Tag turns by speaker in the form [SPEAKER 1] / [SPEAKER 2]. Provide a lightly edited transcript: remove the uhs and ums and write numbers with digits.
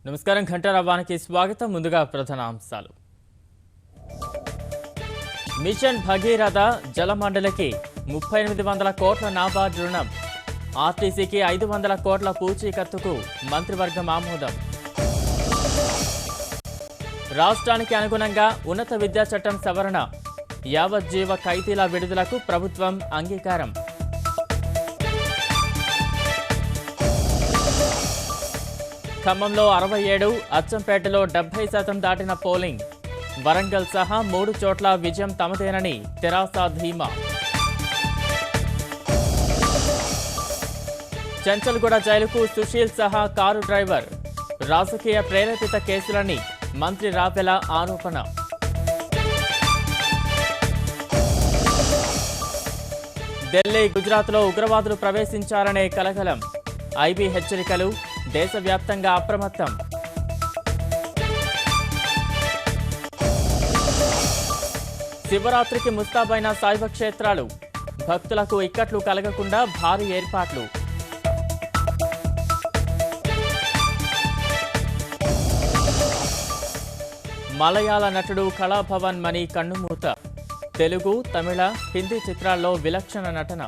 [SPEAKER 1] నమస్కారం ఘంటారావానికి స్వాగతం. ముందుగా ప్రధాన అంశాలు. మిషన్ భగీరథ జలమండలికి 3800 కోట్ల నాబార్డ్ రుణం. ఆర్టీసీకి 500 కోట్ల పూచీకత్తుకు మంత్రివర్గం ఆమోదం. రాష్ట్రానికి అనుగుణంగా ఉన్నత విద్యా చట్టం సవరణ. యావజ్జీవ ఖైదీల విడుదలకు ప్రభుత్వం అంగీకారం. ఖమ్మంలో 67, అచ్చంపేటలో 70% దాటిన పోలింగ్. వరంగల్ సహా 3 చోట్ల విజయం తమదేనని తెరాస ధీమా. చెంచల్గూడ జైలుకు సుశీల్ సహా కారు డ్రైవర్. రాజకీయ ప్రేరేపిత కేసులని మంత్రి రావెల ఆరోపణ. ఢిల్లీ, గుజరాత్లో ఉగ్రవాదులు ప్రవేశించారనే కలకలం. ఐబీ హెచ్చరికలు. దేశవ్యాప్తంగా అప్రమత్తం. శివరాత్రికి ముస్తాబైన శైవ క్షేత్రాలు. భక్తులకు ఇక్కట్లు కలగకుండా భారీ ఏర్పాట్లు. మలయాళ నటుడు కళాభవన్ మణి కన్నుమూత. తెలుగు, తమిళ, హిందీ చిత్రాల్లో విలక్షణ నటన.